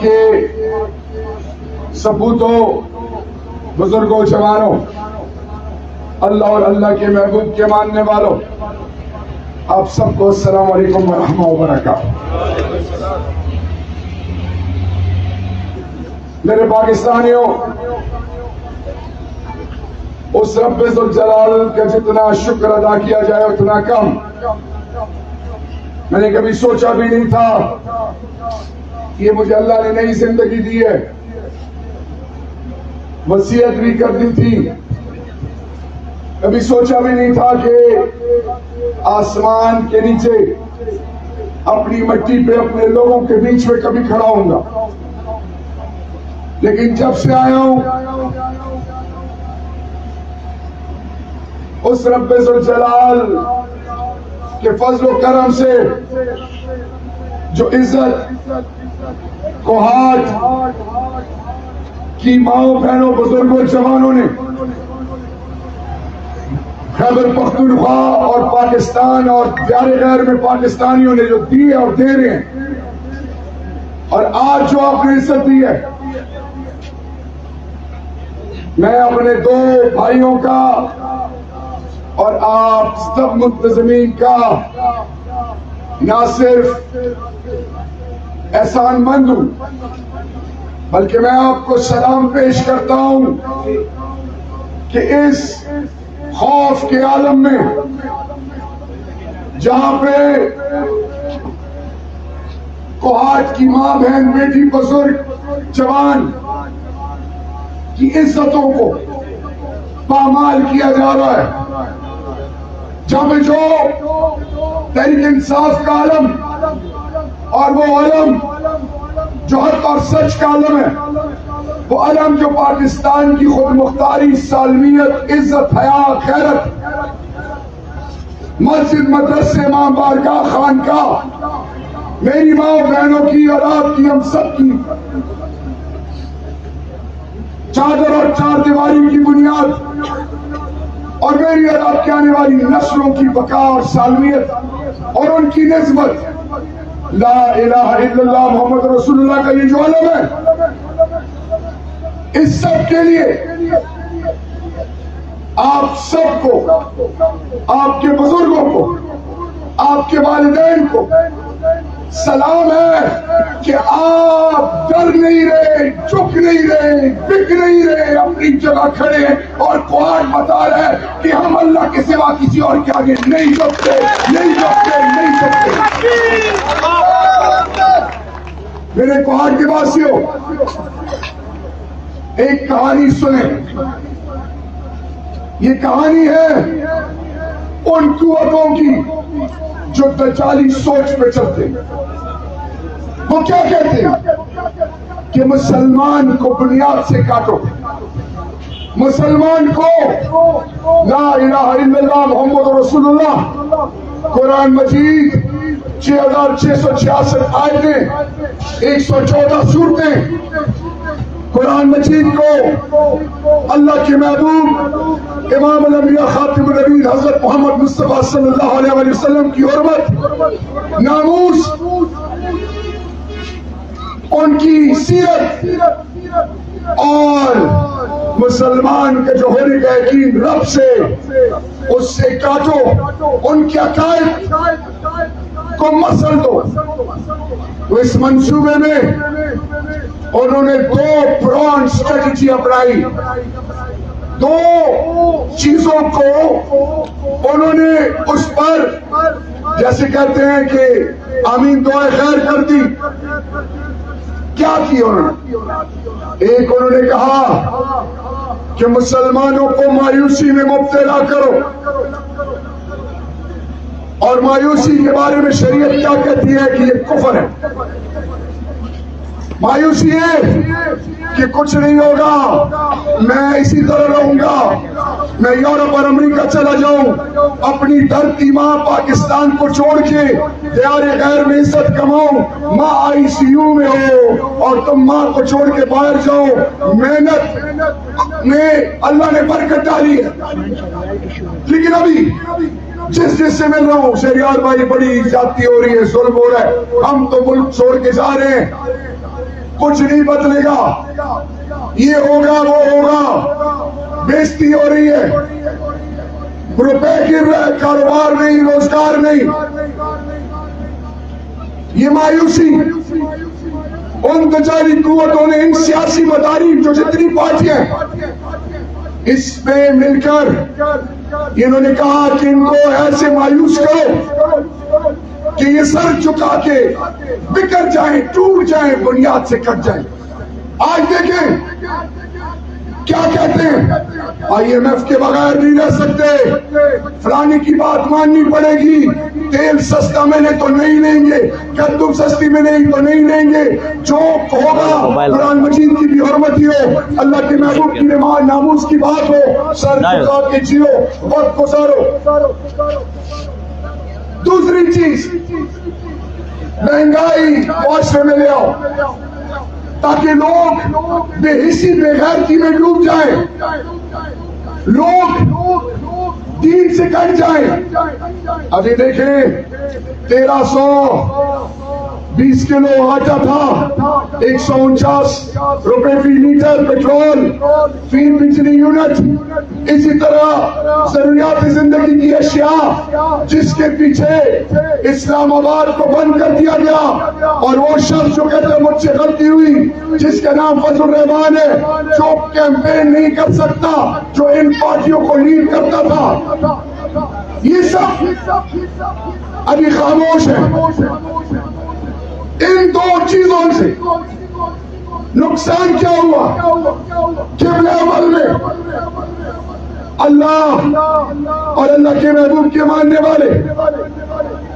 کے سپوتوں، بزرگوں، جوانوں، اللہ اور اللہ کے محبوب کے ماننے والوں، آپ سب کو السلام علیکم ورحمۃ اللہ وبرکاتہ۔ میرے پاکستانیوں، اس رب ذوالجلال کا جتنا شکر ادا کیا جائے اتنا کم۔ میں نے کبھی سوچا بھی نہیں تھا کہ مجھے اللہ نے نئی زندگی دی ہے، وصیت بھی کر دی تھی، کبھی سوچا بھی نہیں تھا کہ آسمان کے نیچے اپنی مٹی پہ اپنے لوگوں کے بیچ میں کبھی کھڑا ہوں گا، لیکن جب سے آیا ہوں اس رب ذوالجلال کے فضل و کرم سے جو عزت کوہاٹ کی ماؤں، بہنوں، بزرگوں، جوانوں نے خیبر پختونخوا اور پاکستان اور پیارے غیر میں پاکستانیوں نے جو دی ہے اور دے رہے ہیں، اور آج جو آپ نے عزت دی ہے، میں اپنے دو بھائیوں کا اور آپ سب منتظمین کا نہ صرف احسان مند ہوں، بلکہ میں آپ کو سلام پیش کرتا ہوں کہ اس خوف کے عالم میں جہاں پہ کوہاٹ کی ماں، بہن، بیٹی، بزرگ، جوان کی عزتوں کو پامال کیا جا رہا ہے، جہاں پہ جو تحریک انصاف کا علم اور وہ علم جو حق اور سچ کا علم ہے، وہ علم جو پاکستان کی خود مختاری، سالمیت، عزت، حیا، خیرت، مسجد، مدرسے، ماں، بارگاہ، خانقاہ، میری ماں بہنوں کی اور آپ کی، ہم سب کی چادر اور چار دیواری کی بنیاد، اور میری اور آپ کے آنے والی نسلوں کی بقا اور سالمیت اور ان کی نسبت لا الہ الا اللہ محمد رسول اللہ کا یہ جو علم ہے، اس سب کے لیے آپ سب کو، آپ کے بزرگوں کو، آپ کے والدین کو سلام ہے کہ آپ ڈر نہیں رہے، چک نہیں رہے، بک نہیں رہے، اپنی جگہ کھڑے ہیں، اور کوہاٹ بتا رہا ہے کہ ہم اللہ کے سوا کسی اور کے آگے نہیں جھکتے، نہیں جھکتے، نہیں جھکتے۔ میرے کوہاٹ کے واسیوں، ایک کہانی سنیں۔ یہ کہانی ہے ان قوتوں کی جو دجالی سوچ پہ چلتے ہیں۔ وہ کیا کہتے ہیں کہ مسلمان کو بنیاد سے کاٹو، مسلمان کو لا الہ الا اللہ محمد رسول اللہ، قرآن مجید 6666 آیتیں، 114 سورتیں، قرآن مجید کو اللہ کے محبوب امام الانبیاء خاتم النبیین حضرت محمد مصطفیٰ صلی اللہ علیہ وسلم کی حرمت، ناموس، ان کی سیرت اور مسلمان کے جو ہونے کا یقین رب سے، اس سے کاٹو، ان کے عقائد کو مسل دو۔ تو اس منصوبے میں انہوں نے دو پران اسٹریٹجی اپنائی، دو چیزوں کو انہوں نے اس پر جیسے کہتے ہیں کہ آمین دعائے خیر کر دی۔ کیا کی انہوں نے؟ ایک انہوں نے کہا کہ مسلمانوں کو مایوسی میں مبتلا کرو، اور مایوسی کے بارے میں شریعت کیا کہتی ہے کہ یہ کفر ہے۔ مایوسی ہے کہ کچھ نہیں ہوگا، میں اسی طرح رہوں گا، میں یورپ اور امریکہ چلا جاؤں، اپنی دھرتی ماں پاکستان کو چھوڑ کے دیار غیر میں عزت کماؤں، ماں ICU میں ہو اور تم ماں کو چھوڑ کے باہر جاؤ۔ محنت میں اللہ نے برکت ڈالی ہے، لیکن ابھی جس سے مل رہا ہوں شہریار بھائی، بڑی زیادتی ہو رہی ہے، ظلم ہو رہا ہے، ہم تو ملک چھوڑ کے جا رہے ہیں، کچھ نہیں بدلے گا، یہ ہوگا وہ ہوگا، بےزتی ہو رہی ہے، روپے گر رہا ہے، کاروبار نہیں، روزگار نہیں، یہ مایوسی ان تجاری قوتوں نے، ان سیاسی مداری جو جتنی پارٹیاں اس میں مل کر انہوں نے کہا کہ ان کو ایسے مایوس کرو کہ یہ سر چکا کے بکھر جائیں، ٹوٹ جائیں، بنیاد سے کٹ جائیں۔ آج دیکھیں کیا کہتے ہیں، آئی ایم ایف کے بغیر نہیں رہ سکتے، فلانی کی بات ماننی پڑے گی، تیل سستا ملے تو نہیں لیں گے، گندم سستی ملے تو نہیں لیں گے، جو ہوگا قرآن مجید کی بھی حرمت ہی ہو، اللہ کے محبوب کی ناموس کی بات ہو، سر جھکا کے جیو، وقت گزارو۔ دوسری چیز، مہنگائی معاشرے میں لے آؤ تاکہ لوگ بے حسی بے غیرتی میں ڈوب جائیں، لوگ دین سے کٹ جائیں۔ ابھی دیکھیں 1320 کلو آٹا تھا، 149 روپے فی لیٹر پیٹرول، فی بجلی یونٹ، اسی طرح ضروریات زندگی کی اشیاء جس کے پیچھے اسلام آباد کو بند کر دیا گیا، اور وہ شخص جو کہتے ہیں مجھ سے غلطی ہوئی، جس کا نام فضل الرحمان ہے، جو کیمپین نہیں کر سکتا، جو ان پارٹیوں کو لیڈ کرتا تھا، یہ سب ابھی خاموش ہے۔ ان دو چیزوں سے نقصان کیا ہوا؟ قبلہ عمل میں اللہ اور اللہ کے محبوب کے ماننے والے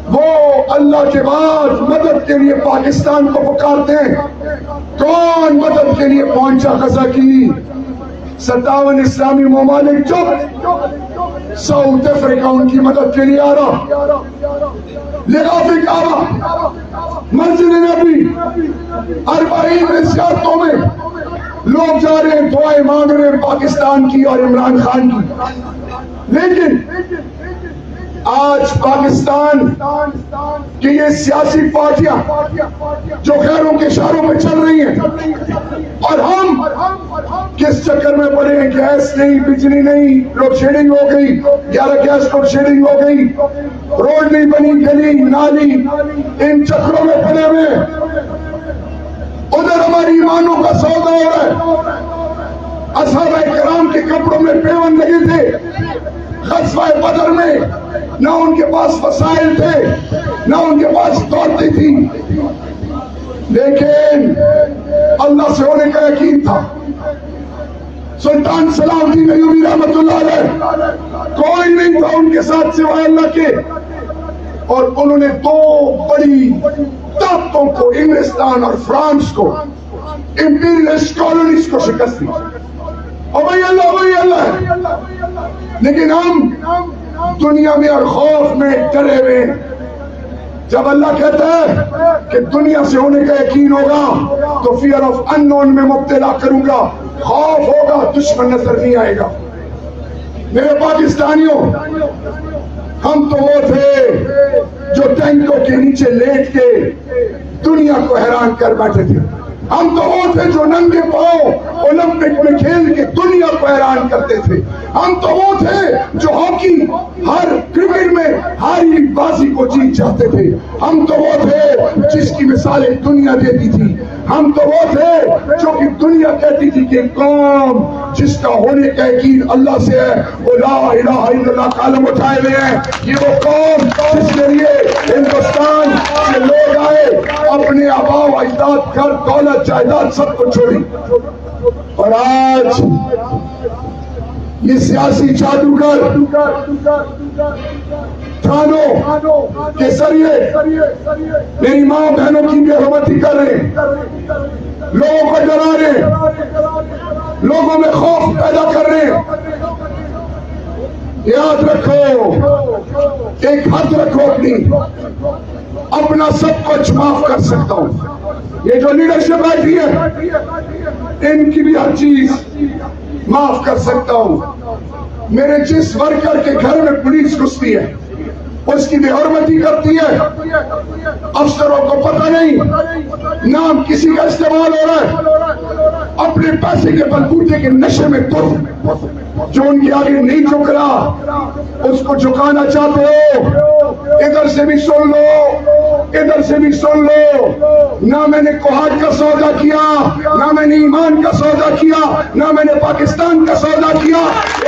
وہ اللہ کے بعد مدد کے لیے پاکستان کو پکارتے ہیں۔ کون مدد کے لیے پہنچا غزہ کی؟ 57 اسلامی ممالک چپ، ساؤتھ افریقہ ان کی مدد کے لیے آ رہا، لغاف کعبہ، مسجد نبی، 40 زیارتوں میں لوگ جا رہے ہیں، دعائیں مانگ رہے ہیں پاکستان کی اور عمران خان کی۔ لیکن آج پاکستان کی یہ سیاسی پارٹیاں جو غیروں کے اشاروں پہ چل رہی ہیں، اور ہم کس چکر میں پڑے ہیں؟ گیس نہیں، بجلی نہیں، لوڈ شیڈنگ ہو گئی، 11 گیس لوڈ شیڈنگ ہو گئی، روڈ نہیں بنی، گلی نالی، ان چکروں میں پڑے ہوئے، ادھر ہماری ایمانوں کا سودا ہو رہا ہے۔ اصحابہ کرام کے کپڑوں میں پیون لگے تھے، غزوہ بدر میں نہ ان کے پاس وسائل تھے، نہ ان کے پاس دولتیں تھی، لیکن اللہ سے ہونے کا یقین تھا۔ سلطان صلاح الدین ایوبی رحمت اللہ علیہ، کوئی نہیں تھا ان کے ساتھ سوائے اللہ کے، اور انہوں نے دو بڑی طاقتوں کو، انگلستان اور فرانس کو، امپیریلسٹ کالونیز کو شکست دی، اور وہی اللہ ہے۔ لیکن ہم دنیا میں اور خوف میں ڈرے ہوئے، جب اللہ کہتا ہے کہ دنیا سے ہونے کا یقین ہوگا تو فیئر آف ان نون میں مبتلا کروں گا، خوف ہوگا، دشمن نظر نہیں آئے گا۔ میرے پاکستانیوں، ہم تو وہ تھے جو ٹینکوں کے نیچے لیٹ کے دنیا کو حیران کر بیٹھے تھے، ہم تو وہ تھے جو ننگے پاؤں اولمپک میں کھیل کے دنیا کو حیران کرتے تھے، ہم تو وہ تھے جو ہاکی، ہر کرکٹ میں ہاری بازی کو جیت جاتے تھے، ہم تو وہ تھے جس کی مثالیں دنیا دیتی تھی، ہم تو وہ تھے جو کہ دنیا کہتی تھی کہ قوم جس کا ہونے کا یقین اللہ سے ہے، وہ لا الہ الا اللہ کا علم اٹھائے ہوئے ہیں۔ یہ وہ قوم جس کے لیے ہندوستان سے لوگ آئے، اپنے آباء و اجداد، گھر دولت جائیداد سب کو چھوڑی، اور آج یہ سیاسی جادوگر تھانوں کے ذریعے میری ماں بہنوں کی بے حرمتی کر رہے ہیں، لوگوں کو ڈرا رہے ہیں، لوگوں میں خوف پیدا کر رہے ہیں۔ یاد رکھو، ایک حد رکھو اپنا سب کچھ معاف کر سکتا ہوں۔ یہ جو لیڈرشپ بیٹھی ہے، ان کی بھی ہر چیز معاف کر سکتا ہوں۔ میرے جس ورکر کے گھر میں پولیس گھستی ہے، اس کی بے حرمتی کرتی ہے، افسروں کو پتہ نہیں نام کسی کا استعمال ہو رہا ہے، اپنے پیسے کے بلبوتے کے نشے میں تم جو ان کے آگے نہیں جھک رہا اس کو جھکانا چاہتے ہو۔ ادھر سے بھی سن لو، ادھر سے بھی سن لو، نہ میں نے کوہاٹ کا سودا کیا، نہ میں نے ایمان کا سودا کیا، نہ میں نے پاکستان کا سودا کیا،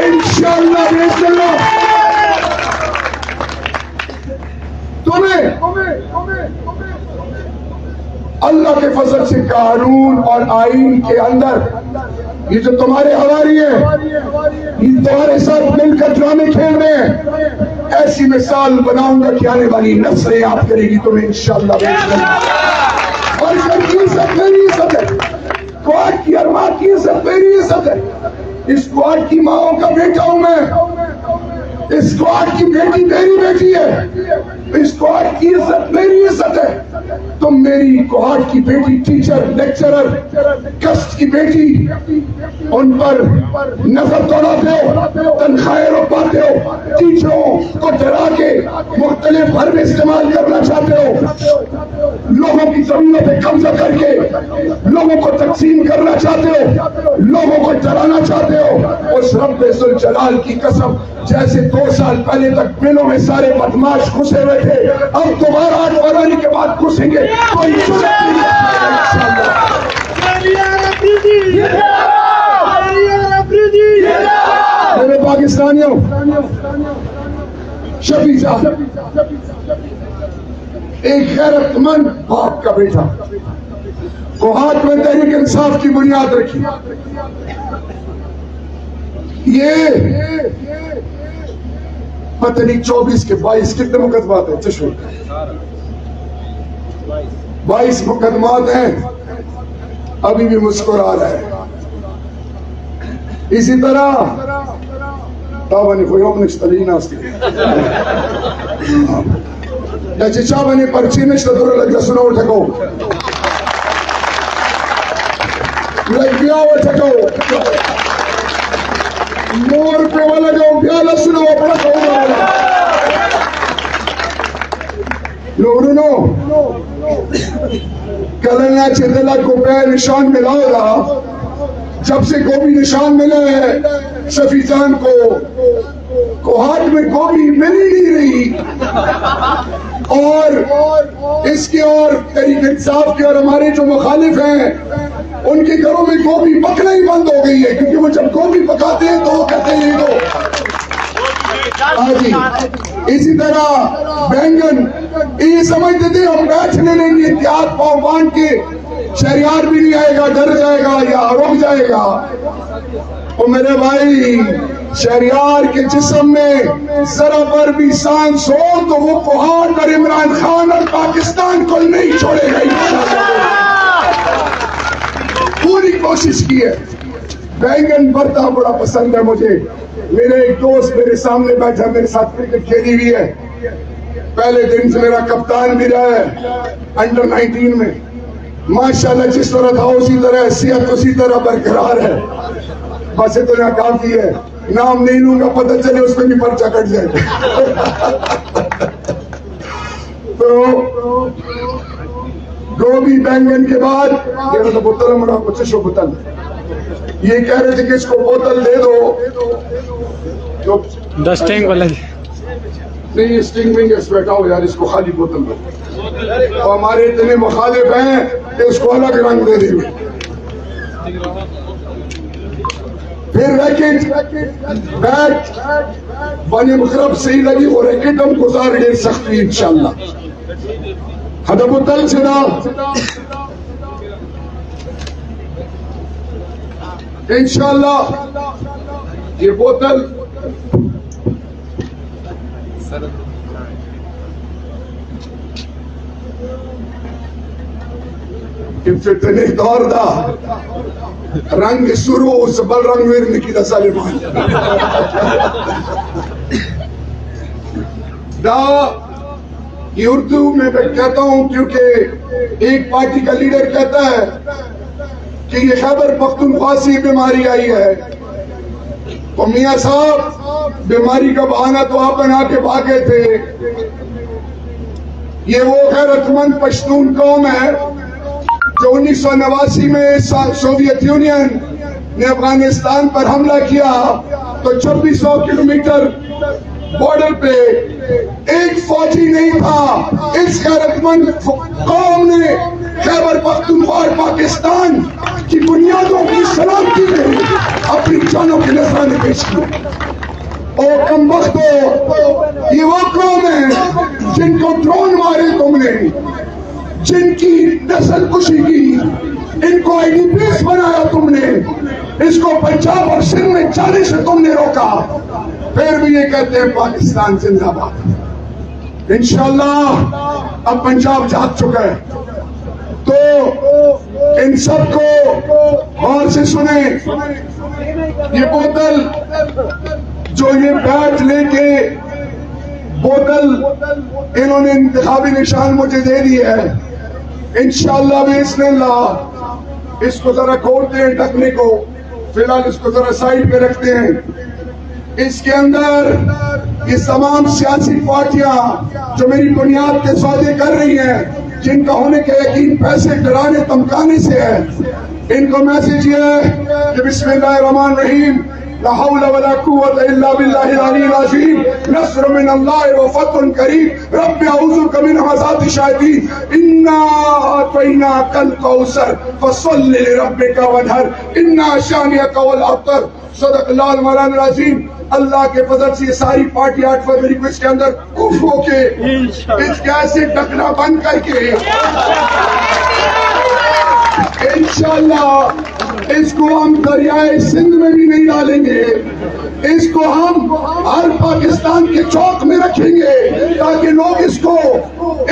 انشاءاللہ بإذن اللہ تمہیں اللہ کے فضل سے قانون اور آئین کے اندر یہ جو تمہارے حواری ہیں، یہ تمہارے ساتھ مل کر ڈرامے کھیل رہے ہیں، ایسی مثال بناؤں گا کہ آنے والی نسلیں یاد کرے گی تمہیں انشاءاللہ بإذن اللہ۔ اور اس کی عزت میری عزت ہے، کوارٹ کی ارواح کی عزت میری عزت ہے، اس کوارٹ کی ماؤں کا بیٹا ہوں میں، اس کوارٹ کی بیٹی میری بیٹی ہے، اس کوارٹ کی عزت میری عزت ہے۔ تم میری کوارٹ کی بیٹی ٹیچر، لیکچرر، کسٹ کی بیٹی، ان پر نظر دوڑاتے ہو، تنخواہیں روکواتے ہو، ٹیچروں کو ڈرا کے مختلف حربے استعمال کرنا چاہتے ہو، لوگوں کی زمینوں پہ قبضہ کر کے لوگوں کو تقسیم کرنا چاہتے ہو، لوگوں کو ڈرانا چاہتے ہو۔ اس رب ذوالجلال کی قسم، جیسے 2 سال پہلے تک بلوں میں سارے بدماش گھسے ہوئے تھے، اب دوبارہ 8 فروری کے بعد گھسیں گے، کوئی ضرورت نہیں انشاءاللہ۔ میرے پاکستانیوں، شفیع صاحب ایک غیرت مند باپ کا بیٹا، کوہاٹ میں تحریک انصاف کی بنیاد رکھی، یہ پتہ نہیں 24 کے 22 کتنے مقدمات ہیں چشمے، 22 مقدمات ہیں، ابھی بھی مسکرا رہا ہے۔ اسی طرح تابانی کوئی اپنے اشترین آستی لیچے چابانی پرچی نشتہ دور لگ جسنا اٹھکو لگ بیا اٹھکو مور پہ والا جو بیالا سنو اپنا کھوڑا لورنو کلنا چندلہ کو پہ نشان ملا رہا، جب سے گوبھی نشان ملا ہے شفیع جان کو، کوہاٹ میں گوبھی مل ہی نہیں رہی، اور اس کے اور تحریک انصاف کے اور ہمارے جو مخالف ہیں ان کے گھروں میں گوبھی پکنا ہی بند ہو گئی ہے، کیونکہ وہ جب گوبھی پکاتے ہیں تو وہ کہتے ہیں دو آجی۔ اسی طرح بینگن، یہ سمجھتے تھے ہم بیٹھنے لیں گے اتحاد پاؤ بانٹ کے، شہریار بھی نہیں آئے گا، ڈر جائے گا یا رک جائے گا۔ اور میرے بھائی شہریار کے جسم میں ذرا پر بھی سانس ہو تو وہ کوہاٹ اور عمران خان اور پاکستان کو نہیں چھوڑے گا انشاءاللہ۔ پوری کوشش کی ہے۔ بینگن برتا بڑا پسند ہے مجھے، میرے ایک دوست میرے سامنے بیٹھا میرے ساتھ کرکٹ کھیلی ہوئی ہے، پہلے دن سے میرا کپتان بھی رہا ہے انڈر 19 میں، ماشاءاللہ جس طرح تھا اسی طرح، صحت اسی طرح برقرار ہے، بس اتنا کافی ہے، نام نہیں لوں گا پتہ چلے اس میں بھی پرچہ کٹ جائے۔ تو گوبھی بینگن کے بعد یہ تو بوتل مڑا پچھو بوتل، یہ کہہ رہے تھے کہ اس کو بوتل دے دو، 10 ٹینک والا نہیں اسٹنگ ونگ اس بیٹھا ہو یار، اس کو خالی بوتل دو، اور ہمارے اتنے مخالف ہیں کہ اس کو الگ رنگ دے دیں گے۔ پھر ریکٹ بیٹ بانی مخرب صحیح لگی، وہ ریکٹ ہم گزار دے سکتی انشاءاللہ۔ حدا بوتل سے دا انشاءاللہ یہ بوتل فتنے دور دا رنگ سرو سبل رنگ ویرنے کی دا سالمان دا یہ اردو میں کہتا ہوں کیونکہ ایک پارٹی کا لیڈر کہتا ہے کہ یہ خیبر پختونخوا سے بیماری آئی ہے، تو میاں صاحب بیماری کا بہانہ تو آپ بنا کے بھاگے تھے. یہ وہ غیرت مند پشتون قوم ہے جو 1989 میں سوویت یونین نے افغانستان پر حملہ کیا تو 2600 کلومیٹر بارڈر پہ ایک فوجی نہیں تھا. اس غیرت مند قوم نے خیبر پختونخوا پاکستان کی بنیادوں کی سلامتی کے لیے اپنی جانوں کے نذرانے پیش کیے. اور کم وقت یہ وہ قوم ہے جن کو ڈرون مارے تم نے, جن کی نسل کشی کی, ان کو آئی ڈی پیز بنایا تم نے, اس کو پنجاب اور سندھ میں جانے سے تم نے روکا, پھر بھی یہ کہتے ہیں پاکستان زندہ باد. انشاءاللہ اب پنجاب جاگ چکا ہے. تو ان سب کو غور سے سنیں. یہ بوتل جو یہ بیٹ لے کے بوتل انہوں نے انتخابی نشان مجھے دے دی ہے, انشاءاللہ بإذن اللہ اس کو ذرا کھولتے ہیں ڈھکنے کو, فی الحال اس کو ذرا سائڈ پہ رکھتے ہیں. اس کے اندر یہ تمام سیاسی پارٹیاں جو میری بنیاد کے سودے کر رہی ہیں, جن کا ہونے کا یقین پیسے ڈرانے دھمکانے سے ہے, ان کو میسج یہ ہے کہ بسم اللہ الرحمن الرحیم, لا حول ولا قوة الا بالله العلی العظیم, نصر من اللہ وفتح قریب, رب اعوذ بک من همزات الشیاطین, انا اعطیناک الکوثر فصل لربک وانحر, انا شانئک هو الابتر. صدق اللہ المولانا العظیم. اللہ کے فضل سے یہ ساری پارٹی 8 فروری کو اس کے اندر کف ہو کے اس گیس سے ڈھکنا بند کر کے انشاءاللہ اس کو ہم دریائے سندھ میں بھی نہیں ڈالیں گے, اس کو ہم ہر پاکستان کے چوک میں رکھیں گے تاکہ لوگ اس کو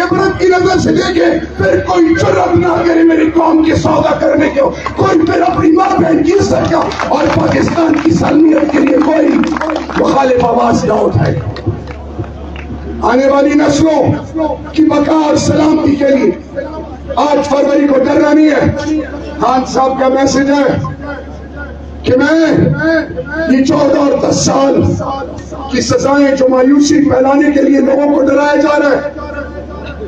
عبرت کی نظر سے دیکھیں. پھر کوئی جرأت نہ کرے میری قوم کی سودا کرنے کے, کوئی پھر اپنی ماں بہن کی عزت کا اور پاکستان کی سالمیت کے لیے کوئی مخالف آواز نہ اٹھائے. آنے والی نسلوں کی بقا اور سلامتی کے لیے 8 فروری کو ڈرنا نہیں ہے. خان صاحب کا میسج ہے کہ میں یہ 14 اور 10 سال کی سزائیں جو مایوسی پھیلانے کے لیے لوگوں کو ڈرایا جا رہا ہے,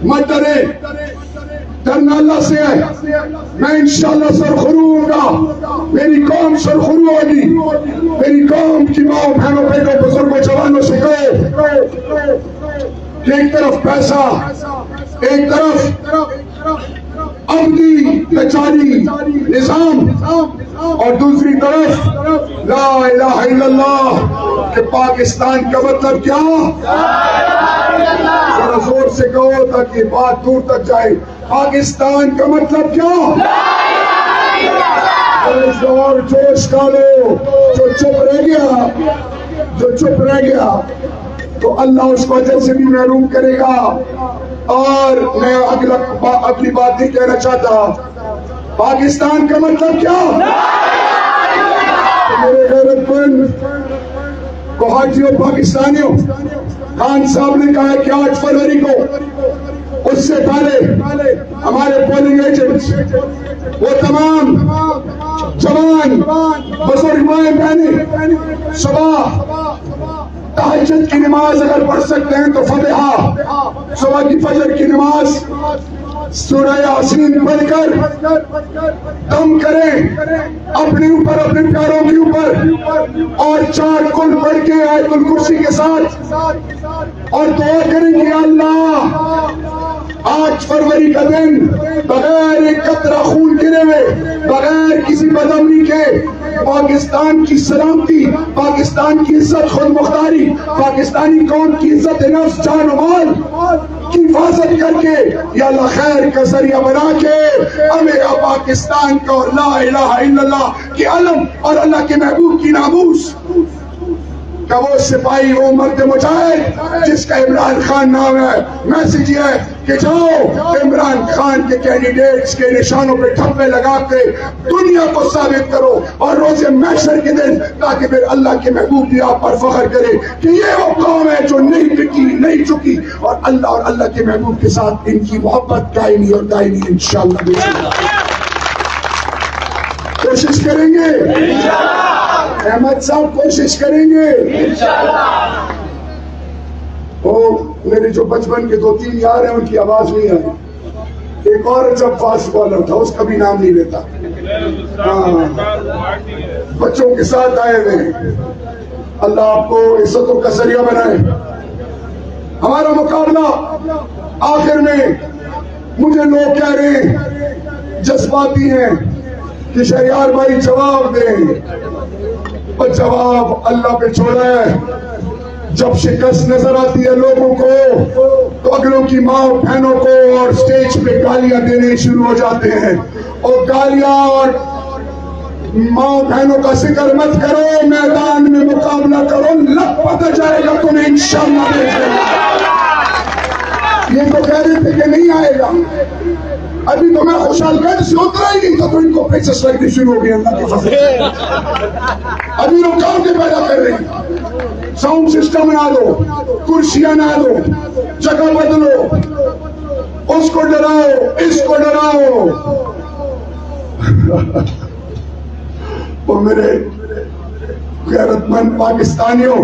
مت ڈرے, ڈرنا اللہ سے ہے. میں انشاءاللہ سرخرو ہوں گا, میری قوم سرخرو ہوگی. میری قوم کی ماں بہنوں بیٹوں بزرگوں جوانوں سے کہو کہ ایک طرف پیسہ, ایک طرف عبدی بیچاری نظام, اور دوسری طرف لا الہ الا اللہ کہ پاکستان کا مطلب کیا, ذرا زور سے کہو تاکہ بات دور تک جائے. پاکستان کا مطلب کیا, اور جوش ڈالو. جو چپ رہ گیا تو اللہ اس کو اجر سے بھی محروم کرے گا. اور میں اگلی بات نہیں کہنا چاہتا. پاکستان کا مطلب کیا, میرے غیرت مند کو حاجیوں پاکستانیوں, خان صاحب نے کہا کہ 8 فروری کو اس سے پہلے ہمارے پولنگ ایجنٹس, وہ تمام جوان بزرگ مائیں بہنیں صبح تہجد کی نماز اگر پڑھ سکتے ہیں تو فاتحہ, صبح کی فجر کی نماز سورہ یاسین پڑھ کر دم کریں اپنے اوپر, اپنے پیاروں کے اوپر, اور 4 کل پڑھ کے آیت الکرسی کے ساتھ, اور دعا کریں کہ اللہ 8 فروری کا دن بغیر ایک قطرہ خون گرے ہوئے, بغیر کسی بدامنی کے پاکستان کی سلامتی, پاکستان کی عزت خود مختاری, پاکستانی قوم کی عزت نفس جان و مال کی حفاظت کر کے یا اللہ خیر کا ذریعہ بنا کے ہمیں پاکستان کا اور لا الہ الا اللہ کی علم اور اللہ کے محبوب کی ناموس کا وہ سپاہی, وہ مرد مجاہد جس کا عمران خان نام ہے. میسج یہ ہے کہ جاؤ عمران خان کے کینڈیڈیٹس کے نشانوں پہ ٹھپے لگا کے دنیا کو ثابت کرو, اور روز محشر کے دن تاکہ پھر اللہ کے محبوب بھی آپ پر فخر کرے کہ یہ وہ قوم ہے جو نہیں بکی, نہیں چکی, اور اللہ کے محبوب کے ساتھ ان کی محبت قائمی اور دائمی انشاءاللہ کوشش کریں گے. احمد صاحب کوشش کریں گے وہ میرے جو بچپن کے 2-3 یار ہیں ان کی آواز نہیں آئی. ایک اور جب فاسٹ بالر تھا اس کا بھی نام نہیں لیتا. ہاں بچوں کے ساتھ آئے ہوئے ہیں. اللہ آپ کو عزتوں کا ذریعہ بنائے. ہمارا مقابلہ آخر میں مجھے لوگ کہہ رہے ہیں جذباتی ہیں کہ شہریار بھائی جواب دیں. اور جواب اللہ پہ چھوڑا ہے. جب شکست نظر آتی ہے لوگوں کو تو اگلوں کی ماں بہنوں کو اور سٹیج پہ گالیاں دینے شروع ہو جاتے ہیں. اور گالیاں اور ماں بہنوں کا ذکر مت کرو, میدان میں مقابلہ کرو, لگ پتہ جائے گا تمہیں انشاءاللہ. یہ تو کہہ رہے تھے کہ نہیں آئے گا. ابھی تو میں خوشحال گڑھ سے اترا ہی نہیں تھا تو ان کو پیچس لگنی شروع ہو گئی. اللہ کی فضل ابھی رکاوٹیں پیدا کر رہی ہیں. ساؤنڈ سسٹم بنا دو, کرسیاں نہ دو, جگہ بدلو, اس کو ڈراؤ, اس کو ڈراؤ. وہ میرے غیرت مند پاکستانیوں,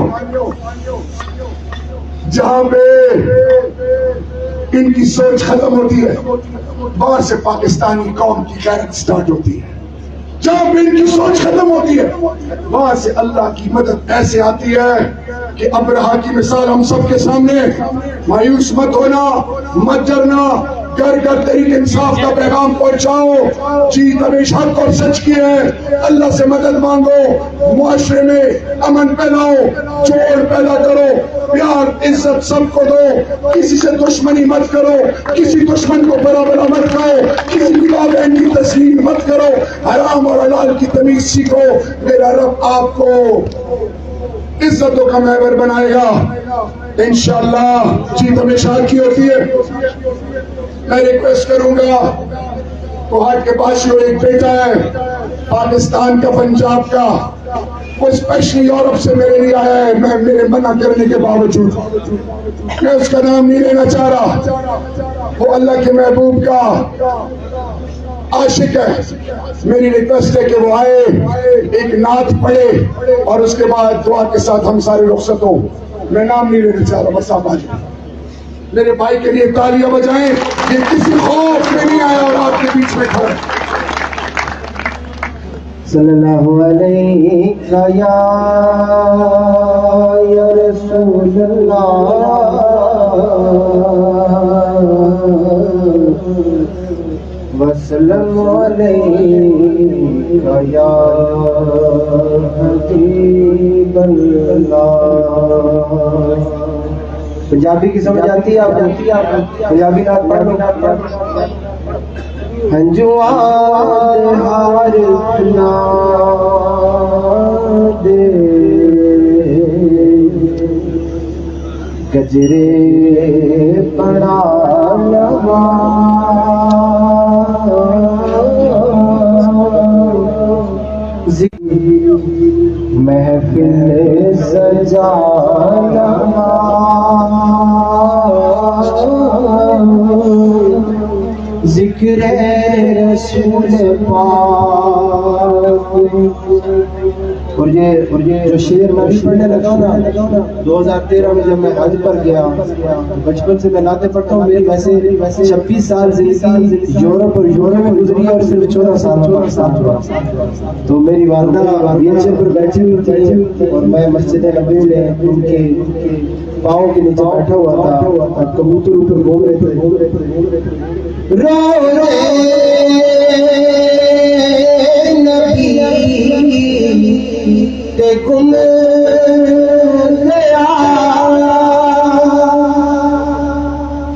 جہاں پہ ان کی سوچ ختم ہوتی ہے وہاں سے پاکستانی قوم کی غیرت سٹارٹ ہوتی ہے. جہاں پہ ان کی سوچ ختم ہوتی ہے وہاں سے اللہ کی مدد ایسے آتی ہے کہ ابرہا کی مثال ہم سب کے سامنے. مایوس مت ہونا, مت ڈرنا, گھر گھر تحریک انصاف کا پیغام پہنچاؤ. جیت ہمیشہ حق اور سچ کی ہے. اللہ سے مدد مانگو, معاشرے میں امن پھیلاؤ, جوڑ پیدا کرو, پیار عزت سب کو دو. کسی سے دشمنی مت کرو, کسی دشمن کو برابر مت کھاؤ, کسی کی بہن کی تسلیم مت کرو, حرام اور حلال کی تمیز سیکھو. میرا رب آپ کو عزتوں کا محور بنائے گا انشاءاللہ. جیت ہمیشہ کی ہوتی ہے. میں ریکویسٹ کروں گا کوہاٹ کے باشیوں ایک بیٹا ہے پاکستان کا, پنجاب کا, وہ اسپیشلی یورپ سے میرے لیے آیا ہے. میں میرے منع کرنے کے باوجود میں اس کا نام نہیں لینا چاہ رہا. وہ اللہ کے محبوب کا عاشق ہے. میری ریکویسٹ ہے کہ وہ آئے, ایک نعت پڑھے اور اس کے بعد دعا کے ساتھ ہم سارے رخصت ہوں. میں نام نہیں لینا چاہ رہا, بس آپ آ جائیں. میرے بھائی کے لیے تالیاں بجائیں. یہ کسی خوف میں نہیں آیا اور آپ کے بیچ میں کھڑا. صلی اللہ علیہ یا رسول اللہ وسلم علیہ یا حبیب اللہ. پنجابی کی سمجھ آتی ہے آپ کو؟ پنجابی نعت پڑھ لو. ہنجوان ہار دے گجرے پڑا لوا محفل سجا لوا ذکر رسول پاک. اور یہ جو شعر میں پڑھنے لگا نا 2013 میں جب میں حج پر گیا, بچپن سے میں نعتیں پڑھتا ہوں. میری ویسے 26 سال زندگی یورپ اور یورپ میں گزری ہے اور صرف 14 سال ہوا. تو میری والدہ ویلچیئر پر بیٹھی ہوئی تھی اور میں مسجد نبوی میں ان کے پاؤں کے نیچے بیٹھا ہوا تھا اور کبوتر اوپر گھوم رہے تھے. رو رے نبی تے گم گیا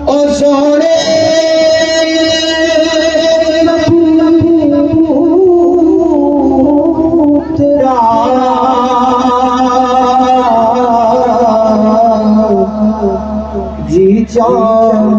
او سونے تیرا جی چاند